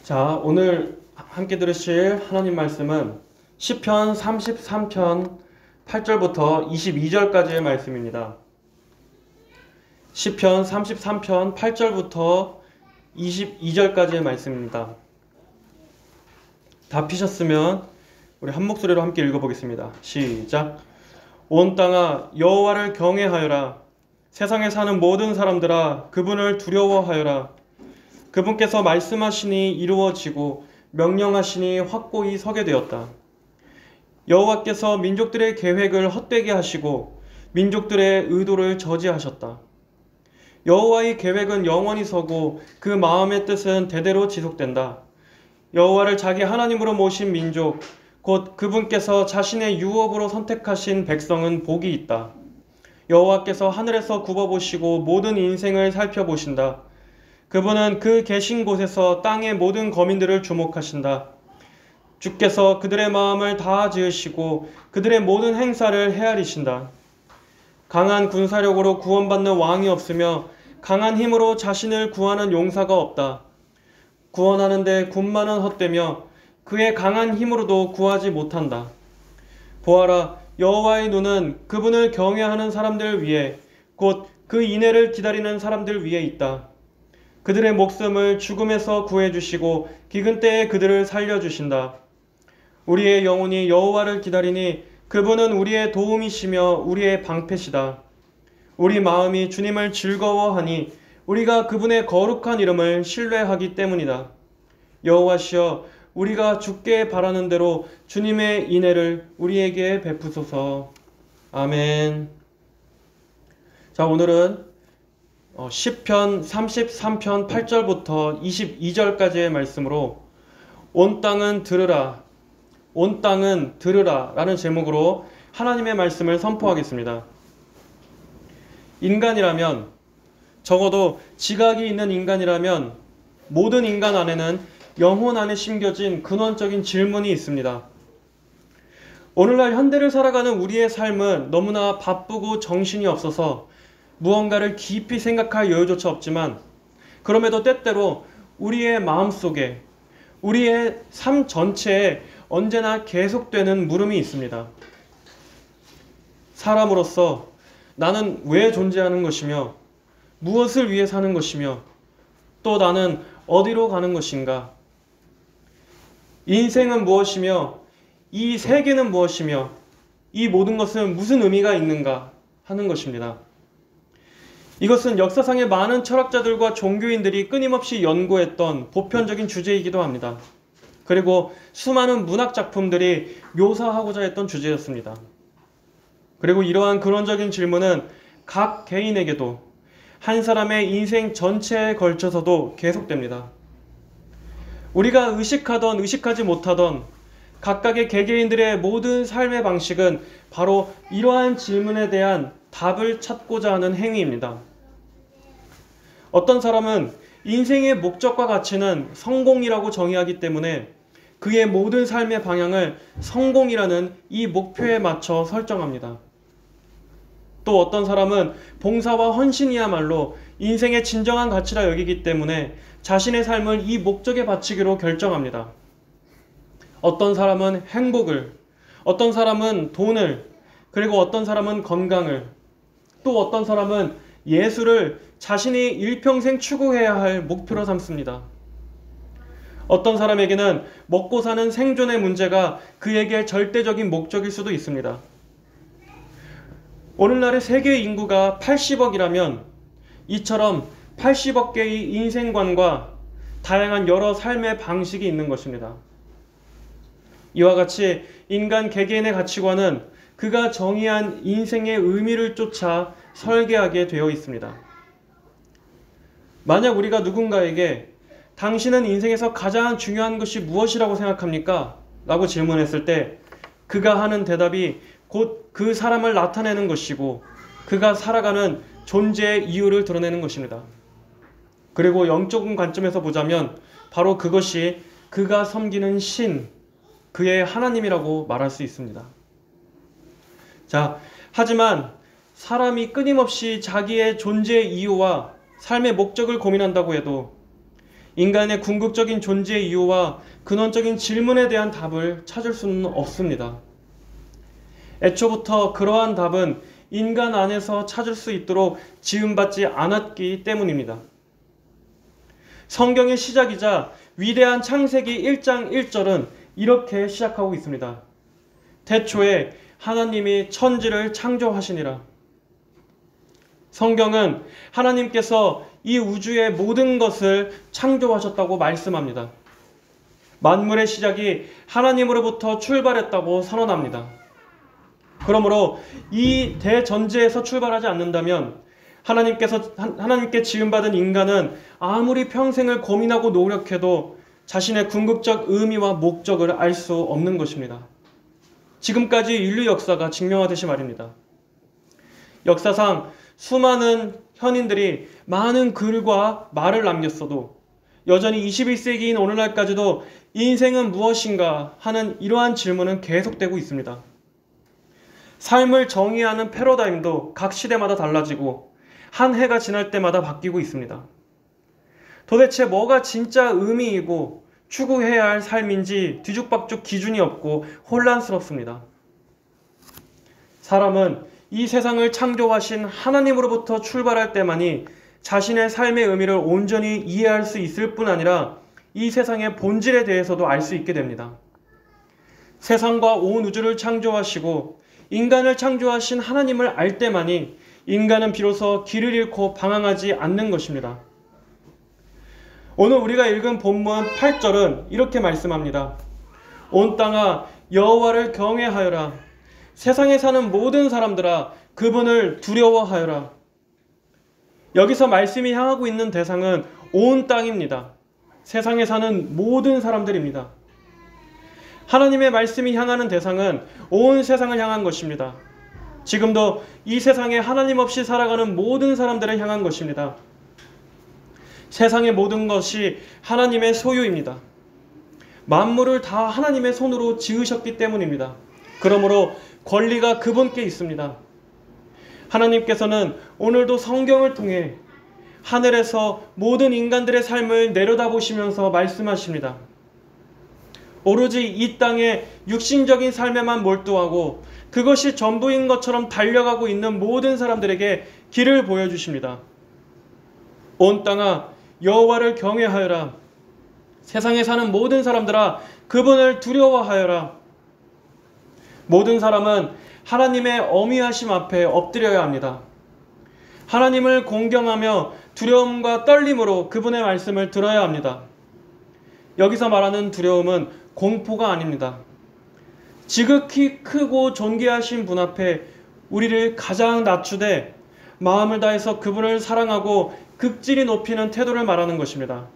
자, 오늘 함께 들으실 하나님 말씀은 시편 33편 8절부터 22절까지의 말씀입니다. 시편 33편 8절부터 22절까지의 말씀입니다. 다 피셨으면 우리 한 목소리로 함께 읽어보겠습니다. 시작. 온 땅아 여호와를 경외하여라. 세상에 사는 모든 사람들아 그분을 두려워하여라. 그분께서 말씀하시니 이루어지고 명령하시니 확고히 서게 되었다. 여호와께서 민족들의 계획을 헛되게 하시고 민족들의 의도를 저지하셨다. 여호와의 계획은 영원히 서고 그 마음의 뜻은 대대로 지속된다. 여호와를 자기 하나님으로 모신 민족, 곧 그분께서 자신의 유업으로 선택하신 백성은 복이 있다. 여호와께서 하늘에서 굽어보시고 모든 인생을 살펴보신다. 그분은 그 계신 곳에서 땅의 모든 거민들을 주목하신다. 주께서 그들의 마음을 다 지으시고 그들의 모든 행사를 헤아리신다. 강한 군사력으로 구원받는 왕이 없으며 강한 힘으로 자신을 구하는 용사가 없다. 구원하는데 군마는 헛되며 그의 강한 힘으로도 구하지 못한다. 보아라, 여호와의 눈은 그분을 경외하는 사람들 위에 곧 그 인애를 기다리는 사람들 위에 있다. 그들의 목숨을 죽음에서 구해주시고 기근 때에 그들을 살려주신다. 우리의 영혼이 여호와를 기다리니 그분은 우리의 도움이시며 우리의 방패시다. 우리 마음이 주님을 즐거워하니 우리가 그분의 거룩한 이름을 신뢰하기 때문이다. 여호와시여, 우리가 주께 바라는 대로 주님의 인애를 우리에게 베푸소서. 아멘. 자, 오늘은 시편 33편 8절부터 22절까지의 말씀으로 온 땅은 들으라, 온 땅은 들으라 라는 제목으로 하나님의 말씀을 선포하겠습니다. 인간이라면, 적어도 지각이 있는 인간이라면 모든 인간 안에는 영혼 안에 심겨진 근원적인 질문이 있습니다. 오늘날 현대를 살아가는 우리의 삶은 너무나 바쁘고 정신이 없어서 무언가를 깊이 생각할 여유조차 없지만, 그럼에도 때때로 우리의 마음속에, 우리의 삶 전체에 언제나 계속되는 물음이 있습니다. 사람으로서 나는 왜 존재하는 것이며 무엇을 위해 사는 것이며 또 나는 어디로 가는 것인가? 인생은 무엇이며 이 세계는 무엇이며 이 모든 것은 무슨 의미가 있는가 하는 것입니다. 이것은 역사상의 많은 철학자들과 종교인들이 끊임없이 연구했던 보편적인 주제이기도 합니다. 그리고 수많은 문학 작품들이 묘사하고자 했던 주제였습니다. 그리고 이러한 근원적인 질문은 각 개인에게도 한 사람의 인생 전체에 걸쳐서도 계속됩니다. 우리가 의식하던 의식하지 못하던 각각의 개개인들의 모든 삶의 방식은 바로 이러한 질문에 대한 답을 찾고자 하는 행위입니다. 어떤 사람은 인생의 목적과 가치는 성공이라고 정의하기 때문에 그의 모든 삶의 방향을 성공이라는 이 목표에 맞춰 설정합니다. 또 어떤 사람은 봉사와 헌신이야말로 인생의 진정한 가치라 여기기 때문에 자신의 삶을 이 목적에 바치기로 결정합니다. 어떤 사람은 행복을, 어떤 사람은 돈을, 그리고 어떤 사람은 건강을, 또 어떤 사람은 예술을 자신이 일평생 추구해야 할 목표로 삼습니다. 어떤 사람에게는 먹고 사는 생존의 문제가 그에게 절대적인 목적일 수도 있습니다. 오늘날의 세계 인구가 80억이라면 이처럼 80억 개의 인생관과 다양한 여러 삶의 방식이 있는 것입니다. 이와 같이 인간 개개인의 가치관은 그가 정의한 인생의 의미를 쫓아 설계하게 되어 있습니다. 만약 우리가 누군가에게 당신은 인생에서 가장 중요한 것이 무엇이라고 생각합니까? 라고 질문했을 때 그가 하는 대답이 곧 그 사람을 나타내는 것이고 그가 살아가는 존재의 이유를 드러내는 것입니다. 그리고 영적인 관점에서 보자면 바로 그것이 그가 섬기는 신, 그의 하나님이라고 말할 수 있습니다. 자, 하지만 사람이 끊임없이 자기의 존재의 이유와 삶의 목적을 고민한다고 해도 인간의 궁극적인 존재의 이유와 근원적인 질문에 대한 답을 찾을 수는 없습니다. 애초부터 그러한 답은 인간 안에서 찾을 수 있도록 지음받지 않았기 때문입니다. 성경의 시작이자 위대한 창세기 1장 1절은 이렇게 시작하고 있습니다. 태초에 하나님이 천지를 창조하시니라. 성경은 하나님께서 이 우주의 모든 것을 창조하셨다고 말씀합니다. 만물의 시작이 하나님으로부터 출발했다고 선언합니다. 그러므로 이 대전제에서 출발하지 않는다면 하나님께 지음받은 인간은 아무리 평생을 고민하고 노력해도 자신의 궁극적 의미와 목적을 알 수 없는 것입니다. 지금까지 인류 역사가 증명하듯이 말입니다. 역사상 수많은 현인들이 많은 글과 말을 남겼어도 여전히 21세기인 오늘날까지도 인생은 무엇인가 하는 이러한 질문은 계속되고 있습니다. 삶을 정의하는 패러다임도 각 시대마다 달라지고 한 해가 지날 때마다 바뀌고 있습니다. 도대체 뭐가 진짜 의미이고 추구해야 할 삶인지 뒤죽박죽 기준이 없고 혼란스럽습니다. 사람은 이 세상을 창조하신 하나님으로부터 출발할 때만이 자신의 삶의 의미를 온전히 이해할 수 있을 뿐 아니라 이 세상의 본질에 대해서도 알 수 있게 됩니다. 세상과 온 우주를 창조하시고 인간을 창조하신 하나님을 알 때만이 인간은 비로소 길을 잃고 방황하지 않는 것입니다. 오늘 우리가 읽은 본문 8절은 이렇게 말씀합니다. 온 땅아 여호와를 경외하여라. 세상에 사는 모든 사람들아 그분을 두려워하여라. 여기서 말씀이 향하고 있는 대상은 온 땅입니다. 세상에 사는 모든 사람들입니다. 하나님의 말씀이 향하는 대상은 온 세상을 향한 것입니다. 지금도 이 세상에 하나님 없이 살아가는 모든 사람들을 향한 것입니다. 세상의 모든 것이 하나님의 소유입니다. 만물을 다 하나님의 손으로 지으셨기 때문입니다. 그러므로 권리가 그분께 있습니다. 하나님께서는 오늘도 성경을 통해 하늘에서 모든 인간들의 삶을 내려다보시면서 말씀하십니다. 오로지 이 땅의 육신적인 삶에만 몰두하고 그것이 전부인 것처럼 달려가고 있는 모든 사람들에게 길을 보여주십니다. 온 땅아 여호와를 경외하여라. 세상에 사는 모든 사람들아 그분을 두려워하여라. 모든 사람은 하나님의 어미하심 앞에 엎드려야 합니다. 하나님을 공경하며 두려움과 떨림으로 그분의 말씀을 들어야 합니다. 여기서 말하는 두려움은 공포가 아닙니다. 지극히 크고 존귀하신 분 앞에 우리를 가장 낮추되 마음을 다해서 그분을 사랑하고 극진히 높이는 태도를 말하는 것입니다.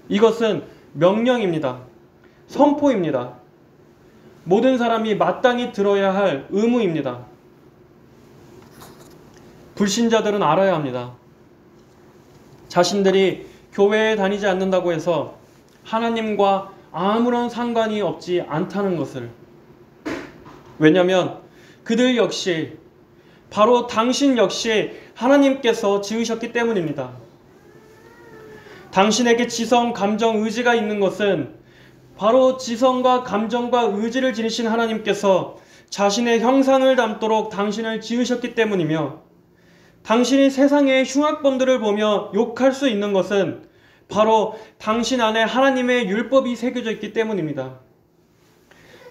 이것은 명령입니다. 선포입니다. 모든 사람이 마땅히 들어야 할 의무입니다. 불신자들은 알아야 합니다. 자신들이 교회에 다니지 않는다고 해서 하나님과 아무런 상관이 없지 않다는 것을. 왜냐하면 그들 역시 바로 당신 역시 하나님께서 지으셨기 때문입니다. 당신에게 지성, 감정, 의지가 있는 것은 바로 지성과 감정과 의지를 지니신 하나님께서 자신의 형상을 담도록 당신을 지으셨기 때문이며, 당신이 세상의 흉악범들을 보며 욕할 수 있는 것은 바로 당신 안에 하나님의 율법이 새겨져 있기 때문입니다.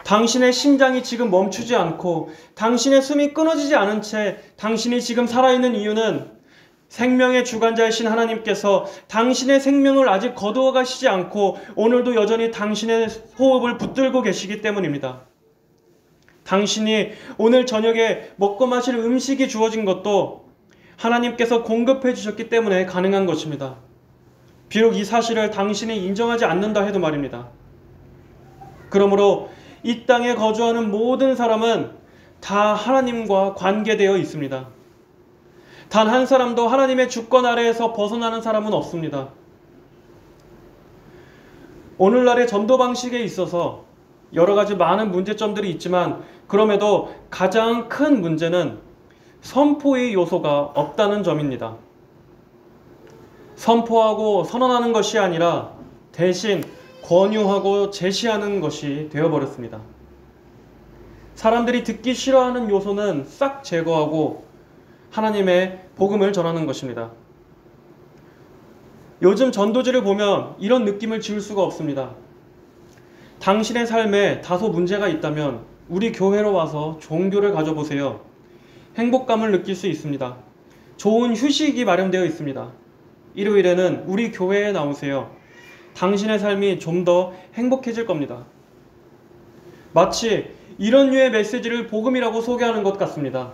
당신의 심장이 지금 멈추지 않고 당신의 숨이 끊어지지 않은 채 당신이 지금 살아있는 이유는 생명의 주관자이신 하나님께서 당신의 생명을 아직 거두어 가시지 않고 오늘도 여전히 당신의 호흡을 붙들고 계시기 때문입니다. 당신이 오늘 저녁에 먹고 마실 음식이 주어진 것도 하나님께서 공급해 주셨기 때문에 가능한 것입니다. 비록 이 사실을 당신이 인정하지 않는다 해도 말입니다. 그러므로 이 땅에 거주하는 모든 사람은 다 하나님과 관계되어 있습니다. 단 한 사람도 하나님의 주권 아래에서 벗어나는 사람은 없습니다. 오늘날의 전도 방식에 있어서 여러 가지 많은 문제점들이 있지만 그럼에도 가장 큰 문제는 선포의 요소가 없다는 점입니다. 선포하고 선언하는 것이 아니라 대신 권유하고 제시하는 것이 되어버렸습니다. 사람들이 듣기 싫어하는 요소는 싹 제거하고 하나님의 복음을 전하는 것입니다. 요즘 전도지를 보면 이런 느낌을 지울 수가 없습니다. 당신의 삶에 다소 문제가 있다면 우리 교회로 와서 종교를 가져보세요. 행복감을 느낄 수 있습니다. 좋은 휴식이 마련되어 있습니다. 일요일에는 우리 교회에 나오세요. 당신의 삶이 좀 더 행복해질 겁니다. 마치 이런 류의 메시지를 복음이라고 소개하는 것 같습니다.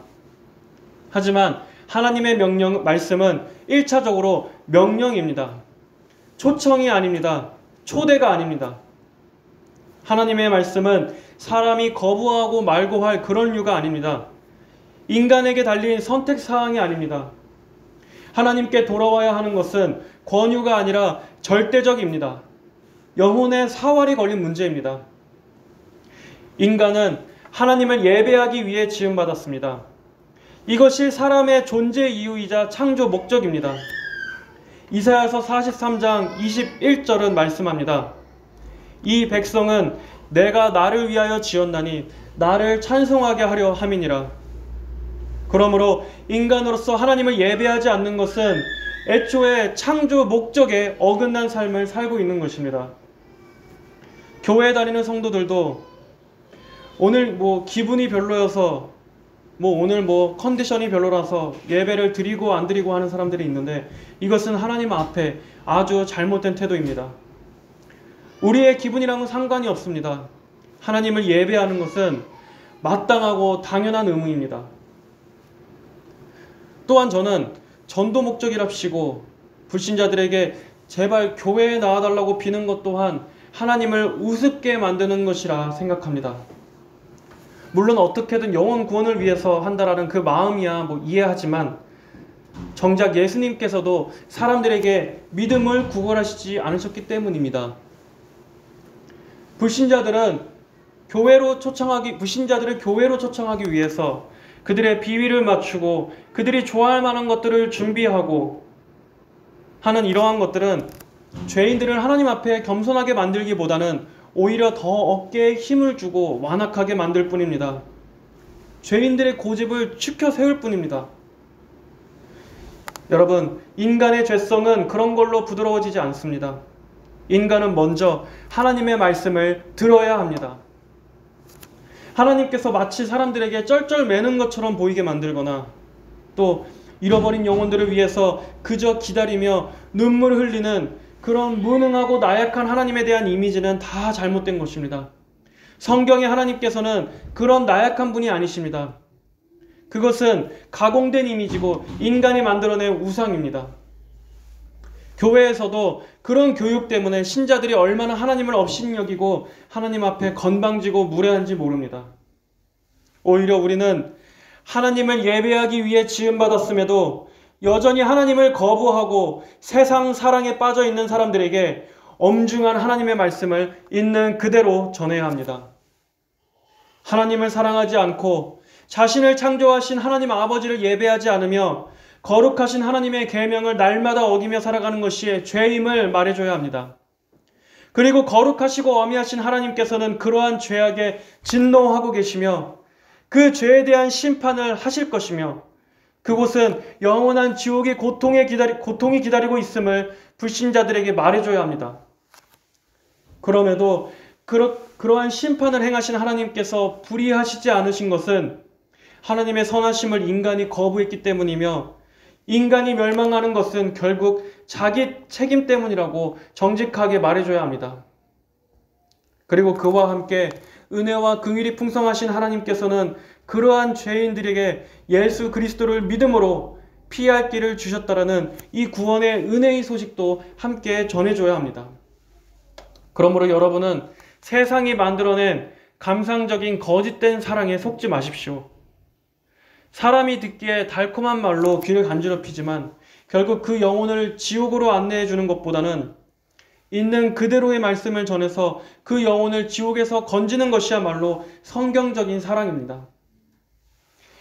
하지만 하나님의 말씀은 1차적으로 명령입니다. 초청이 아닙니다. 초대가 아닙니다. 하나님의 말씀은 사람이 거부하고 말고 할 그런 류가 아닙니다. 인간에게 달린 선택사항이 아닙니다. 하나님께 돌아와야 하는 것은 권유가 아니라 절대적입니다. 영혼의 사활이 걸린 문제입니다. 인간은 하나님을 예배하기 위해 지음받았습니다. 이것이 사람의 존재 이유이자 창조 목적입니다. 이사야서 43장 21절은 말씀합니다. 이 백성은 내가 나를 위하여 지었나니 나를 찬송하게 하려 함이니라. 그러므로 인간으로서 하나님을 예배하지 않는 것은 애초에 창조 목적에 어긋난 삶을 살고 있는 것입니다. 교회에 다니는 성도들도 오늘 기분이 별로여서 오늘 컨디션이 별로라서 예배를 드리고 안 드리고 하는 사람들이 있는데 이것은 하나님 앞에 아주 잘못된 태도입니다. 우리의 기분이랑은 상관이 없습니다. 하나님을 예배하는 것은 마땅하고 당연한 의무입니다. 또한 저는 전도 목적이랍시고 불신자들에게 제발 교회에 나와달라고 비는 것 또한 하나님을 우습게 만드는 것이라 생각합니다. 물론 어떻게든 영혼 구원을 위해서 한다라는 그 마음이야 이해하지만 정작 예수님께서도 사람들에게 믿음을 구걸하시지 않으셨기 때문입니다. 불신자들을 교회로 초청하기 위해서 그들의 비위를 맞추고 그들이 좋아할 만한 것들을 준비하고 하는 이러한 것들은 죄인들을 하나님 앞에 겸손하게 만들기보다는 오히려 더 어깨에 힘을 주고 완악하게 만들 뿐입니다. 죄인들의 고집을 추켜 세울 뿐입니다. 여러분, 인간의 죄성은 그런 걸로 부드러워지지 않습니다. 인간은 먼저 하나님의 말씀을 들어야 합니다. 하나님께서 마치 사람들에게 쩔쩔매는 것처럼 보이게 만들거나 또 잃어버린 영혼들을 위해서 그저 기다리며 눈물을 흘리는 그런 무능하고 나약한 하나님에 대한 이미지는 다 잘못된 것입니다. 성경의 하나님께서는 그런 나약한 분이 아니십니다. 그것은 가공된 이미지고 인간이 만들어낸 우상입니다. 교회에서도 그런 교육 때문에 신자들이 얼마나 하나님을 업신여기고 하나님 앞에 건방지고 무례한지 모릅니다. 오히려 우리는 하나님을 예배하기 위해 지음받았음에도 여전히 하나님을 거부하고 세상 사랑에 빠져 있는 사람들에게 엄중한 하나님의 말씀을 있는 그대로 전해야 합니다. 하나님을 사랑하지 않고 자신을 창조하신 하나님 아버지를 예배하지 않으며 거룩하신 하나님의 계명을 날마다 어기며 살아가는 것이 죄임을 말해줘야 합니다. 그리고 거룩하시고 어미하신 하나님께서는 그러한 죄악에 진노하고 계시며 그 죄에 대한 심판을 하실 것이며 그곳은 영원한 지옥의 고통이 기다리고 있음을 불신자들에게 말해줘야 합니다. 그럼에도 그러한 심판을 행하신 하나님께서 불의하시지 않으신 것은 하나님의 선하심을 인간이 거부했기 때문이며 인간이 멸망하는 것은 결국 자기 책임 때문이라고 정직하게 말해줘야 합니다. 그리고 그와 함께 은혜와 긍휼이 풍성하신 하나님께서는 그러한 죄인들에게 예수 그리스도를 믿음으로 피할 길을 주셨다라는 이 구원의 은혜의 소식도 함께 전해줘야 합니다. 그러므로 여러분은 세상이 만들어낸 감상적인 거짓된 사랑에 속지 마십시오. 사람이 듣기에 달콤한 말로 귀를 간지럽히지만 결국 그 영혼을 지옥으로 안내해 주는 것보다는 있는 그대로의 말씀을 전해서 그 영혼을 지옥에서 건지는 것이야말로 성경적인 사랑입니다.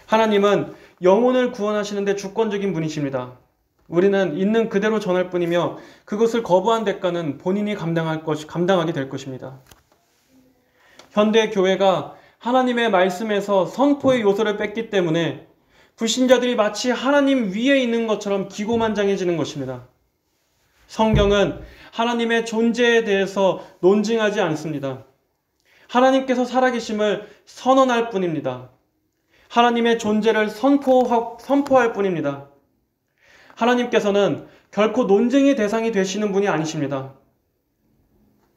하나님은 영혼을 구원하시는데 주권적인 분이십니다. 우리는 있는 그대로 전할 뿐이며 그것을 거부한 대가는 본인이 감당하게 될 것입니다. 현대 교회가 하나님의 말씀에서 선포의 요소를 뺐기 때문에 불신자들이 마치 하나님 위에 있는 것처럼 기고만장해지는 것입니다. 성경은 하나님의 존재에 대해서 논증하지 않습니다. 하나님께서 살아계심을 선언할 뿐입니다. 하나님의 존재를 선포할 뿐입니다. 하나님께서는 결코 논쟁의 대상이 되시는 분이 아니십니다.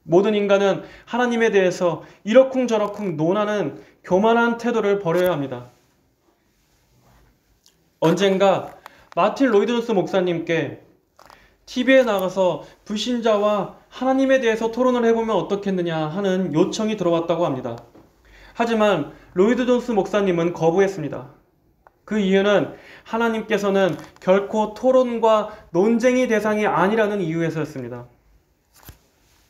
모든 인간은 하나님에 대해서 이러쿵저러쿵 논하는 교만한 태도를 버려야 합니다. 언젠가 마틴 로이드 존스 목사님께 TV에 나가서 불신자와 하나님에 대해서 토론을 해보면 어떻겠느냐 하는 요청이 들어왔다고 합니다. 하지만 로이드 존스 목사님은 거부했습니다. 그 이유는 하나님께서는 결코 토론과 논쟁의 대상이 아니라는 이유에서였습니다.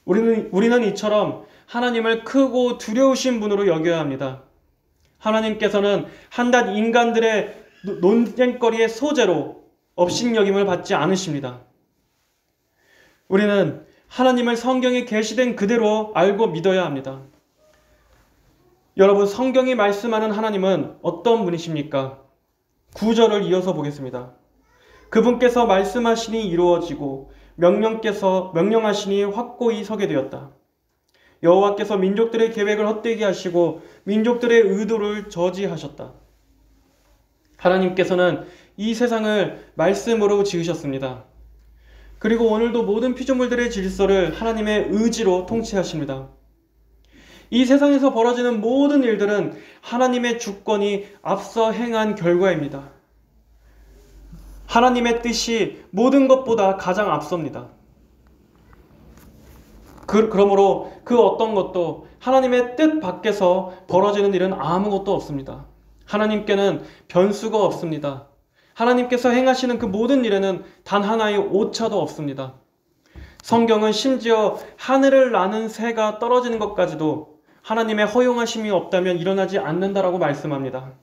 우리는 이처럼 하나님을 크고 두려우신 분으로 여겨야 합니다. 하나님께서는 한낱 인간들의 논쟁거리의 소재로 업신여김을 받지 않으십니다. 우리는 하나님을 성경에 계시된 그대로 알고 믿어야 합니다. 여러분, 성경이 말씀하는 하나님은 어떤 분이십니까? 9절을 이어서 보겠습니다. 그분께서 말씀하시니 이루어지고 명령하시니 확고히 서게 되었다. 여호와께서 민족들의 계획을 헛되게 하시고 민족들의 의도를 저지하셨다. 하나님께서는 이 세상을 말씀으로 지으셨습니다. 그리고 오늘도 모든 피조물들의 질서를 하나님의 의지로 통치하십니다. 이 세상에서 벌어지는 모든 일들은 하나님의 주권이 앞서 행한 결과입니다. 하나님의 뜻이 모든 것보다 가장 앞섭니다. 그러므로 그 어떤 것도 하나님의 뜻 밖에서 벌어지는 일은 아무것도 없습니다. 하나님께는 변수가 없습니다. 하나님께서 행하시는 그 모든 일에는 단 하나의 오차도 없습니다. 성경은 심지어 하늘을 나는 새가 떨어지는 것까지도 하나님의 허용하심이 없다면 일어나지 않는다라고 말씀합니다.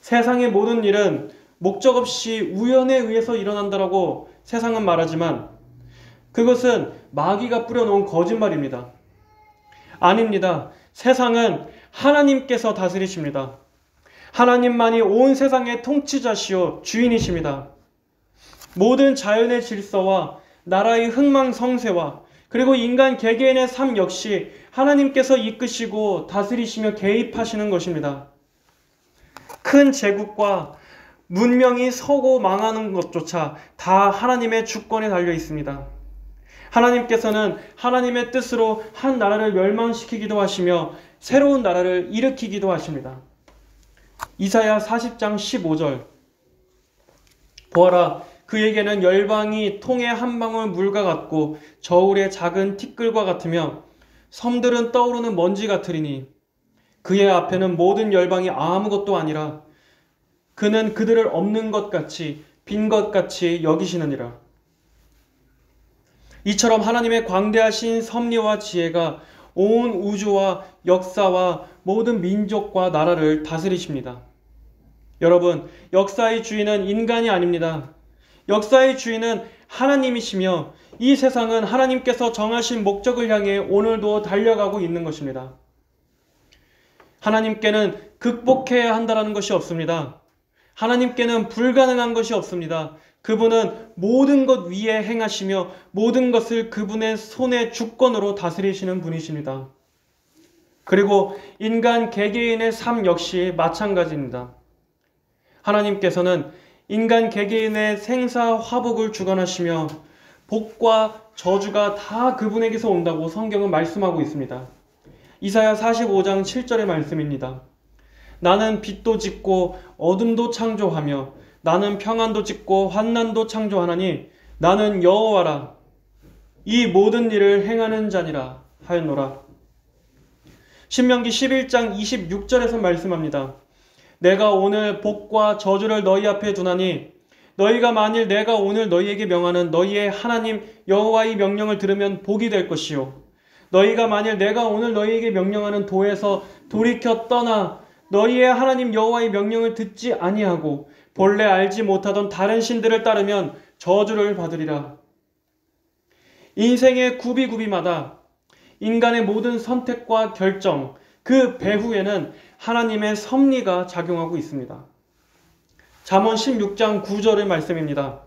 세상의 모든 일은 목적 없이 우연에 의해서 일어난다라고 세상은 말하지만 그것은 마귀가 뿌려놓은 거짓말입니다. 아닙니다. 세상은 하나님께서 다스리십니다. 하나님만이 온 세상의 통치자시오 주인이십니다. 모든 자연의 질서와 나라의 흥망성쇠와 그리고 인간 개개인의 삶 역시 하나님께서 이끄시고 다스리시며 개입하시는 것입니다. 큰 제국과 문명이 서고 망하는 것조차 다 하나님의 주권에 달려 있습니다. 하나님께서는 하나님의 뜻으로 한 나라를 멸망시키기도 하시며 새로운 나라를 일으키기도 하십니다. 이사야 40장 15절 보아라, 그에게는 열방이 통의 한 방울 물과 같고 저울의 작은 티끌과 같으며 섬들은 떠오르는 먼지 같으리니 그의 앞에는 모든 열방이 아무것도 아니라 그는 그들을 없는 것 같이 빈 것 같이 여기시느니라. 이처럼 하나님의 광대하신 섭리와 지혜가 온 우주와 역사와 모든 민족과 나라를 다스리십니다. 여러분, 역사의 주인은 인간이 아닙니다. 역사의 주인은 하나님이시며 이 세상은 하나님께서 정하신 목적을 향해 오늘도 달려가고 있는 것입니다. 하나님께는 극복해야 한다는 것이 없습니다. 하나님께는 불가능한 것이 없습니다. 그분은 모든 것 위에 행하시며 모든 것을 그분의 손의 주권으로 다스리시는 분이십니다. 그리고 인간 개개인의 삶 역시 마찬가지입니다. 하나님께서는 인간 개개인의 생사 화복을 주관하시며 복과 저주가 다 그분에게서 온다고 성경은 말씀하고 있습니다. 이사야 45장 7절의 말씀입니다. 나는 빛도 짓고 어둠도 창조하며 나는 평안도 짓고 환난도 창조하나니 나는 여호와라 이 모든 일을 행하는 자니라 하였노라. 신명기 11장 26절에서 말씀합니다. 내가 오늘 복과 저주를 너희 앞에 두나니 너희가 만일 내가 오늘 너희에게 명하는 너희의 하나님 여호와의 명령을 들으면 복이 될 것이요 너희가 만일 내가 오늘 너희에게 명령하는 도에서 돌이켜 떠나 너희의 하나님 여호와의 명령을 듣지 아니하고 본래 알지 못하던 다른 신들을 따르면 저주를 받으리라. 인생의 구비구비마다 인간의 모든 선택과 결정, 그 배후에는 하나님의 섭리가 작용하고 있습니다. 잠언 16장 9절의 말씀입니다.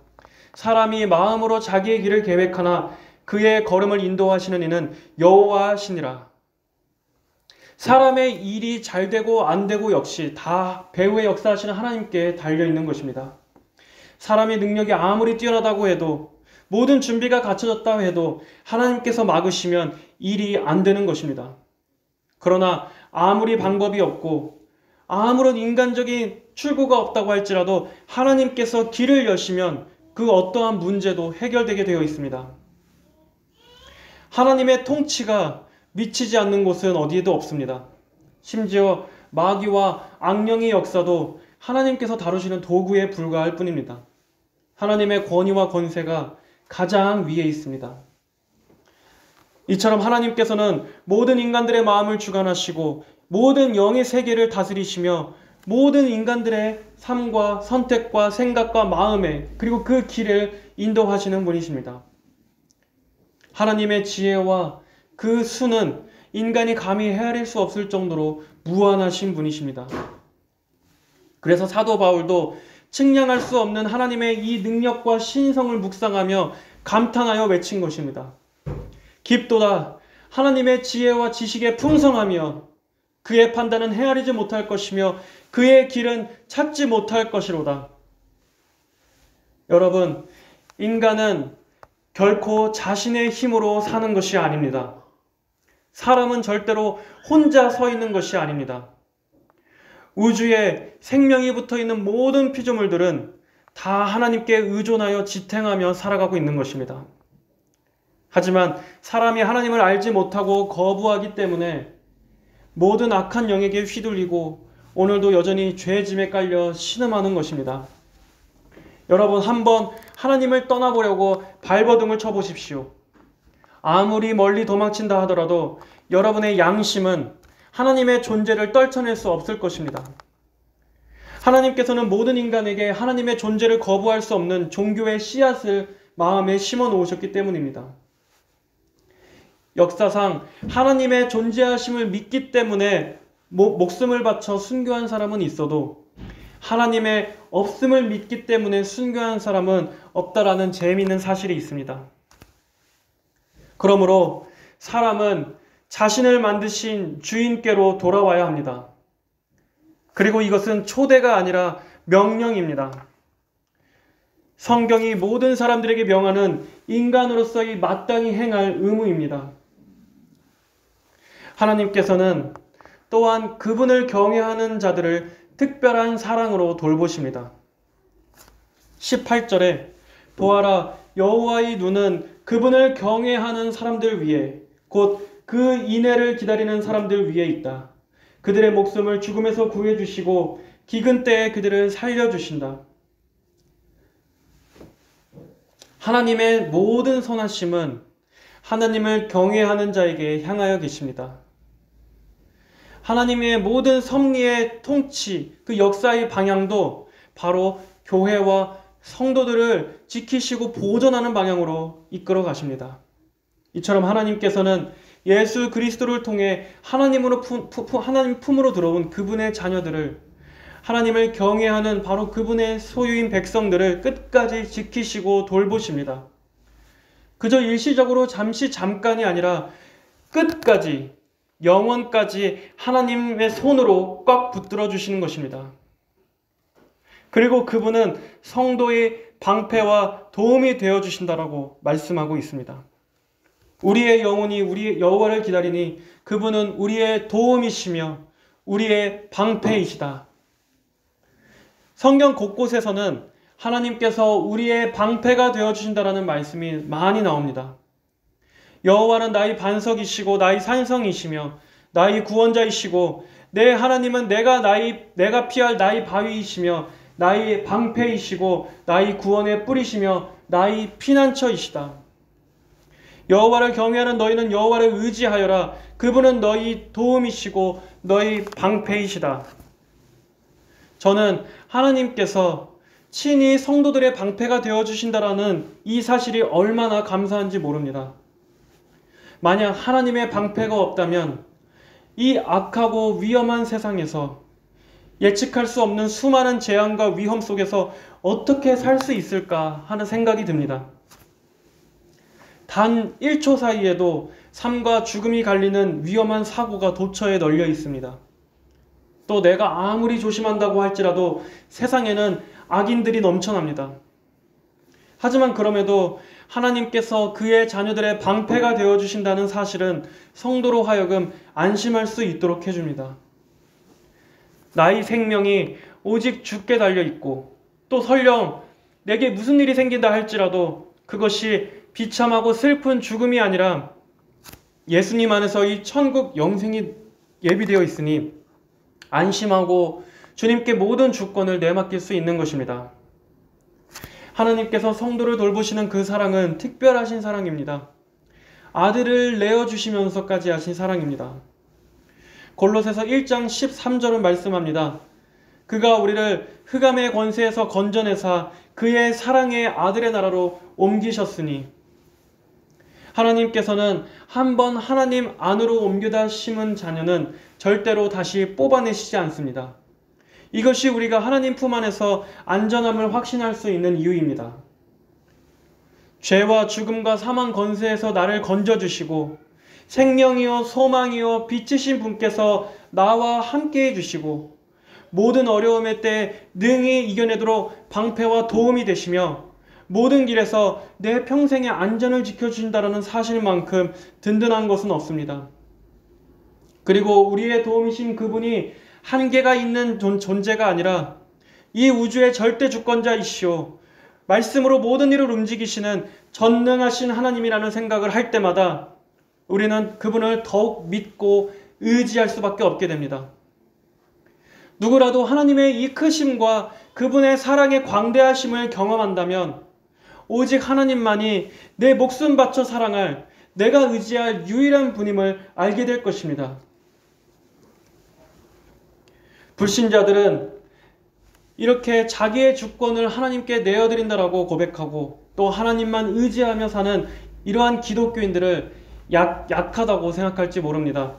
사람이 마음으로 자기의 길을 계획하나 그의 걸음을 인도하시는 이는 여호와시니라. 사람의 일이 잘 되고 안 되고 역시 다 배후에 역사하시는 하나님께 달려있는 것입니다. 사람의 능력이 아무리 뛰어나다고 해도, 모든 준비가 갖춰졌다고 해도 하나님께서 막으시면 일이 안 되는 것입니다. 그러나 아무리 방법이 없고 아무런 인간적인 출구가 없다고 할지라도 하나님께서 길을 여시면 그 어떠한 문제도 해결되게 되어 있습니다. 하나님의 통치가 미치지 않는 곳은 어디에도 없습니다. 심지어 마귀와 악령의 역사도 하나님께서 다루시는 도구에 불과할 뿐입니다. 하나님의 권위와 권세가 가장 위에 있습니다. 이처럼 하나님께서는 모든 인간들의 마음을 주관하시고 모든 영의 세계를 다스리시며 모든 인간들의 삶과 선택과 생각과 마음에, 그리고 그 길을 인도하시는 분이십니다. 하나님의 지혜와 그 수는 인간이 감히 헤아릴 수 없을 정도로 무한하신 분이십니다. 그래서 사도 바울도 측량할 수 없는 하나님의 이 능력과 신성을 묵상하며 감탄하여 외친 것입니다. 깊도다 하나님의 지혜와 지식에 풍성하며 그의 판단은 헤아리지 못할 것이며 그의 길은 찾지 못할 것이로다. 여러분, 인간은 결코 자신의 힘으로 사는 것이 아닙니다. 사람은 절대로 혼자 서 있는 것이 아닙니다. 우주에 생명이 붙어 있는 모든 피조물들은 다 하나님께 의존하여 지탱하며 살아가고 있는 것입니다. 하지만 사람이 하나님을 알지 못하고 거부하기 때문에 모든 악한 영에게 휘둘리고 오늘도 여전히 죄짐에 깔려 신음하는 것입니다. 여러분, 한번 하나님을 떠나보려고 발버둥을 쳐보십시오. 아무리 멀리 도망친다 하더라도 여러분의 양심은 하나님의 존재를 떨쳐낼 수 없을 것입니다. 하나님께서는 모든 인간에게 하나님의 존재를 거부할 수 없는 종교의 씨앗을 마음에 심어 놓으셨기 때문입니다. 역사상 하나님의 존재하심을 믿기 때문에 목숨을 바쳐 순교한 사람은 있어도 하나님의 없음을 믿기 때문에 순교한 사람은 없다라는 재미있는 사실이 있습니다. 그러므로 사람은 자신을 만드신 주인께로 돌아와야 합니다. 그리고 이것은 초대가 아니라 명령입니다. 성경이 모든 사람들에게 명하는 인간으로서의 마땅히 행할 의무입니다. 하나님께서는 또한 그분을 경외하는 자들을 특별한 사랑으로 돌보십니다. 18절에 보아라, 여호와의 눈은 그분을 경외하는 사람들 위에, 곧 그 인애를 기다리는 사람들 위에 있다. 그들의 목숨을 죽음에서 구해주시고 기근 때에 그들을 살려주신다. 하나님의 모든 선하심은 하나님을 경외하는 자에게 향하여 계십니다. 하나님의 모든 섭리의 통치, 그 역사의 방향도 바로 교회와 성도들을 지키시고 보존하는 방향으로 이끌어 가십니다. 이처럼 하나님께서는 예수 그리스도를 통해 하나님 품으로 들어온 그분의 자녀들을, 하나님을 경외하는 바로 그분의 소유인 백성들을 끝까지 지키시고 돌보십니다. 그저 일시적으로 잠깐이 아니라 끝까지, 영원까지 하나님의 손으로 꽉 붙들어 주시는 것입니다. 그리고 그분은 성도의 방패와 도움이 되어 주신다라고 말씀하고 있습니다. 우리의 영혼이 우리 여호와를 기다리니 그분은 우리의 도움이시며 우리의 방패이시다. 성경 곳곳에서는 하나님께서 우리의 방패가 되어 주신다라는 말씀이 많이 나옵니다. 여호와는 나의 반석이시고 나의 산성이시며 나의 구원자이시고 내 하나님은 내가 피할 나의 바위이시며 나의 방패이시고 나의 구원의 뿌리시며 나의 피난처이시다. 여호와를 경외하는 너희는 여호와를 의지하여라. 그분은 너희 도움이시고 너희 방패이시다. 저는 하나님께서 친히 성도들의 방패가 되어주신다라는 이 사실이 얼마나 감사한지 모릅니다. 만약 하나님의 방패가 없다면 이 악하고 위험한 세상에서 예측할 수 없는 수많은 재앙과 위험 속에서 어떻게 살 수 있을까 하는 생각이 듭니다. 단 1초 사이에도 삶과 죽음이 갈리는 위험한 사고가 도처에 널려 있습니다. 또 내가 아무리 조심한다고 할지라도 세상에는 악인들이 넘쳐납니다. 하지만 그럼에도 하나님께서 그의 자녀들의 방패가 되어주신다는 사실은 성도로 하여금 안심할 수 있도록 해줍니다. 나의 생명이 오직 주께 달려있고 또 설령 내게 무슨 일이 생긴다 할지라도 그것이 비참하고 슬픈 죽음이 아니라 예수님 안에서 이 천국 영생이 예비되어 있으니 안심하고 주님께 모든 주권을 내맡길 수 있는 것입니다. 하나님께서 성도를 돌보시는 그 사랑은 특별하신 사랑입니다. 아들을 내어주시면서까지 하신 사랑입니다. 골로새서 1장 13절은 말씀합니다. 그가 우리를 흑암의 권세에서 건져내사 그의 사랑의 아들의 나라로 옮기셨으니 하나님께서는 한번 하나님 안으로 옮겨다 심은 자녀는 절대로 다시 뽑아내시지 않습니다. 이것이 우리가 하나님 품 안에서 안전함을 확신할 수 있는 이유입니다. 죄와 죽음과 사망 권세에서 나를 건져주시고 생명이요 소망이요 빛이신 분께서 나와 함께 해주시고 모든 어려움의 때 능히 이겨내도록 방패와 도움이 되시며 모든 길에서 내 평생의 안전을 지켜주신다는 사실만큼 든든한 것은 없습니다. 그리고 우리의 도움이신 그분이 한계가 있는 존재가 아니라 이 우주의 절대 주권자이시오 말씀으로 모든 일을 움직이시는 전능하신 하나님이라는 생각을 할 때마다 우리는 그분을 더욱 믿고 의지할 수밖에 없게 됩니다. 누구라도 하나님의 이 크심과 그분의 사랑의 광대하심을 경험한다면 오직 하나님만이 내 목숨 바쳐 사랑할 내가 의지할 유일한 분임을 알게 될 것입니다. 불신자들은 이렇게 자기의 주권을 하나님께 내어드린다라고 고백하고 또 하나님만 의지하며 사는 이러한 기독교인들을 약하다고 생각할지 모릅니다.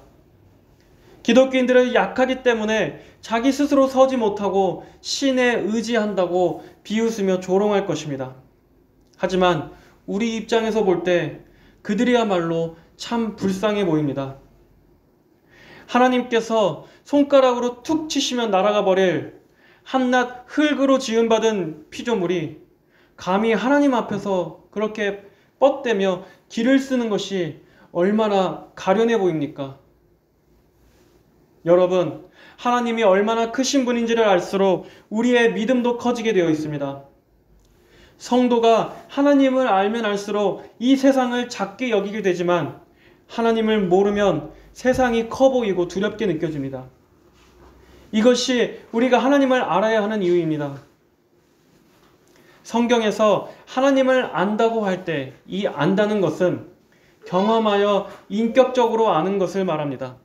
기독교인들은 약하기 때문에 자기 스스로 서지 못하고 신에 의지한다고 비웃으며 조롱할 것입니다. 하지만 우리 입장에서 볼 때 그들이야말로 참 불쌍해 보입니다. 하나님께서 손가락으로 툭 치시면 날아가 버릴 한낱 흙으로 지음받은 피조물이 감히 하나님 앞에서 그렇게 뻗대며 기를 쓰는 것이 얼마나 가련해 보입니까? 여러분, 하나님이 얼마나 크신 분인지를 알수록 우리의 믿음도 커지게 되어 있습니다. 성도가 하나님을 알면 알수록 이 세상을 작게 여기게 되지만 하나님을 모르면 세상이 커 보이고 두렵게 느껴집니다. 이것이 우리가 하나님을 알아야 하는 이유입니다. 성경에서 하나님을 안다고 할 때 이 안다는 것은 경험하여 인격적으로 아는 것을 말합니다.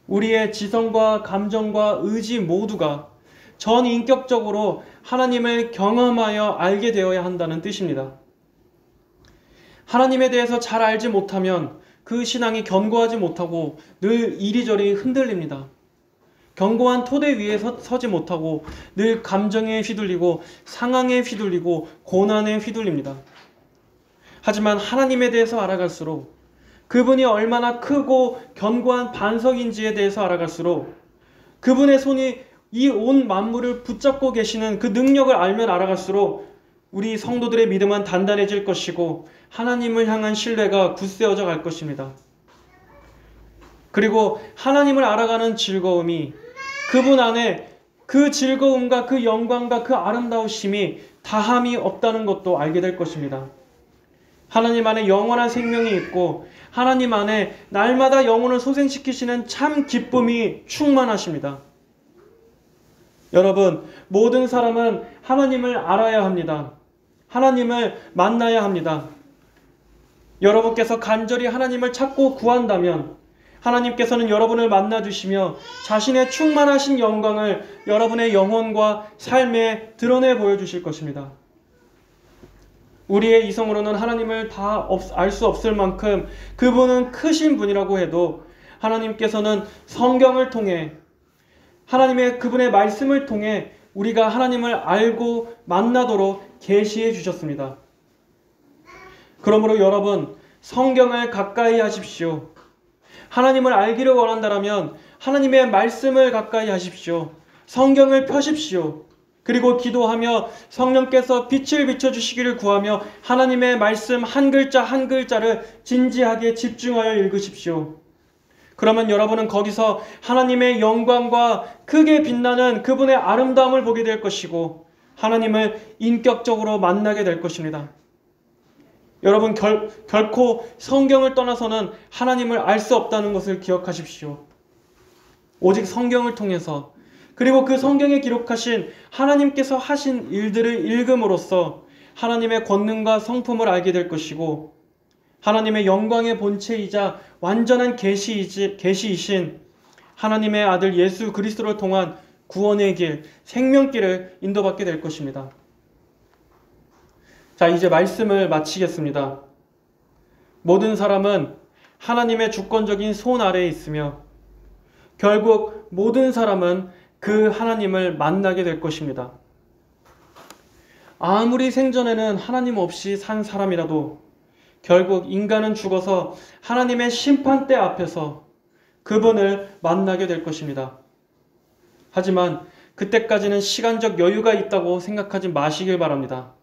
우리의 지성과 감정과 의지 모두가 전인격적으로 하나님을 경험하여 알게 되어야 한다는 뜻입니다. 하나님에 대해서 잘 알지 못하면 그 신앙이 견고하지 못하고 늘 이리저리 흔들립니다. 견고한 토대 위에 서지 못하고 늘 감정에 휘둘리고 상황에 휘둘리고 고난에 휘둘립니다. 하지만 하나님에 대해서 알아갈수록 그분이 얼마나 크고 견고한 반석인지에 대해서 알아갈수록 그분의 손이 이 온 만물을 붙잡고 계시는 그 능력을 알면 알아갈수록 우리 성도들의 믿음은 단단해질 것이고 하나님을 향한 신뢰가 굳세어져 갈 것입니다. 그리고 하나님을 알아가는 즐거움이 그분 안에 그 즐거움과 그 영광과 그 아름다우심이 다함이 없다는 것도 알게 될 것입니다. 하나님 안에 영원한 생명이 있고 하나님 안에 날마다 영혼을 소생시키시는 참 기쁨이 충만하십니다. 여러분, 모든 사람은 하나님을 알아야 합니다. 하나님을 만나야 합니다. 여러분께서 간절히 하나님을 찾고 구한다면 하나님께서는 여러분을 만나주시며 자신의 충만하신 영광을 여러분의 영혼과 삶에 드러내 보여주실 것입니다. 우리의 이성으로는 하나님을 다 알 수 없을 만큼 그분은 크신 분이라고 해도 하나님께서는 성경을 통해 하나님의 그분의 말씀을 통해 우리가 하나님을 알고 만나도록 계시해 주셨습니다. 그러므로 여러분, 성경을 가까이 하십시오. 하나님을 알기를 원한다면 하나님의 말씀을 가까이 하십시오. 성경을 펴십시오. 그리고 기도하며 성령께서 빛을 비춰주시기를 구하며 하나님의 말씀 한 글자 한 글자를 진지하게 집중하여 읽으십시오. 그러면 여러분은 거기서 하나님의 영광과 크게 빛나는 그분의 아름다움을 보게 될 것이고 하나님을 인격적으로 만나게 될 것입니다. 여러분 결코 성경을 떠나서는 하나님을 알 수 없다는 것을 기억하십시오. 오직 성경을 통해서 그리고 그 성경에 기록하신 하나님께서 하신 일들을 읽음으로써 하나님의 권능과 성품을 알게 될 것이고 하나님의 영광의 본체이자 완전한 계시이신 하나님의 아들 예수 그리스도를 통한 구원의 길, 생명길을 인도받게 될 것입니다. 자, 이제 말씀을 마치겠습니다. 모든 사람은 하나님의 주권적인 손 아래에 있으며 결국 모든 사람은 그 하나님을 만나게 될 것입니다. 아무리 생전에는 하나님 없이 산 사람이라도 결국 인간은 죽어서 하나님의 심판대 앞에서 그분을 만나게 될 것입니다. 하지만 그때까지는 시간적 여유가 있다고 생각하지 마시길 바랍니다.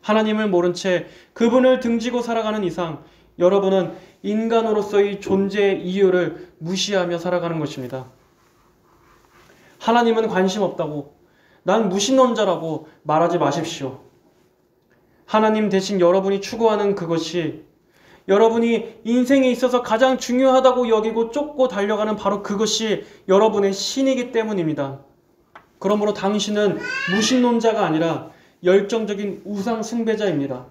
하나님을 모른 채 그분을 등지고 살아가는 이상 여러분은 인간으로서의 존재의 이유를 무시하며 살아가는 것입니다. 하나님은 관심 없다고, 난 무신론자라고 말하지 마십시오. 하나님 대신 여러분이 추구하는 그것이 여러분이 인생에 있어서 가장 중요하다고 여기고 쫓고 달려가는 바로 그것이 여러분의 신이기 때문입니다. 그러므로 당신은 무신론자가 아니라 열정적인 우상 숭배자입니다.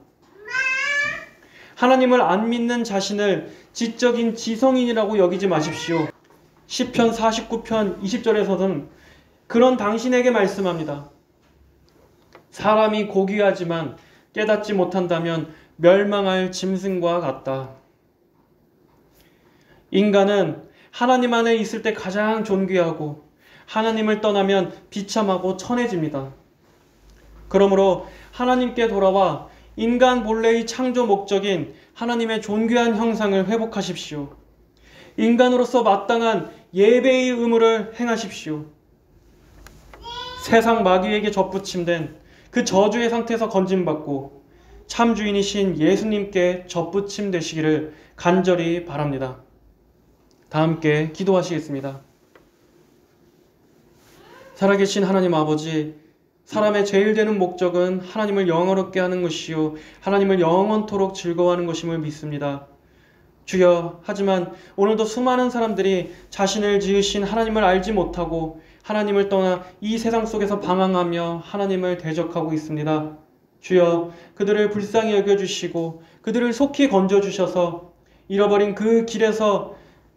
하나님을 안 믿는 자신을 지적인 지성인이라고 여기지 마십시오. 시편 49편 20절에서는 그런 당신에게 말씀합니다. 사람이 고귀하지만 깨닫지 못한다면 멸망할 짐승과 같다. 인간은 하나님 안에 있을 때 가장 존귀하고 하나님을 떠나면 비참하고 천해집니다. 그러므로 하나님께 돌아와 인간 본래의 창조 목적인 하나님의 존귀한 형상을 회복하십시오. 인간으로서 마땅한 예배의 의무를 행하십시오. 세상 마귀에게 접붙임된 그 저주의 상태에서 건짐받고 참 주인이신 예수님께 접붙임 되시기를 간절히 바랍니다. 다 함께 기도하시겠습니다. 살아계신 하나님 아버지, 사람의 제일 되는 목적은 하나님을 영원롭게 하는 것이요 하나님을 영원토록 즐거워하는 것임을 믿습니다. 주여, 하지만 오늘도 수많은 사람들이 자신을 지으신 하나님을 알지 못하고 하나님을 떠나 이 세상 속에서 방황하며 하나님을 대적하고 있습니다. 주여, 그들을 불쌍히 여겨주시고 그들을 속히 건져주셔서 잃어버린 그 길에서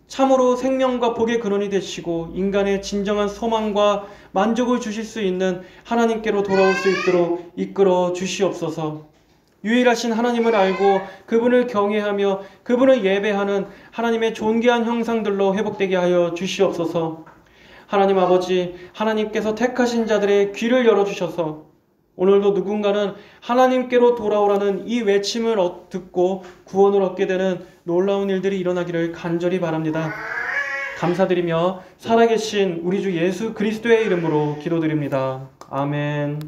참으로 생명과 복의 근원이 되시고 인간의 진정한 소망과 만족을 주실 수 있는 하나님께로 돌아올 수 있도록 이끌어 주시옵소서. 유일하신 하나님을 알고 그분을 경외하며 그분을 예배하는 하나님의 존귀한 형상들로 회복되게 하여 주시옵소서. 하나님 아버지, 하나님께서 택하신 자들의 귀를 열어주셔서 오늘도 누군가는 하나님께로 돌아오라는 이 외침을 듣고 구원을 얻게 되는 놀라운 일들이 일어나기를 간절히 바랍니다. 감사드리며 살아계신 우리 주 예수 그리스도의 이름으로 기도드립니다. 아멘.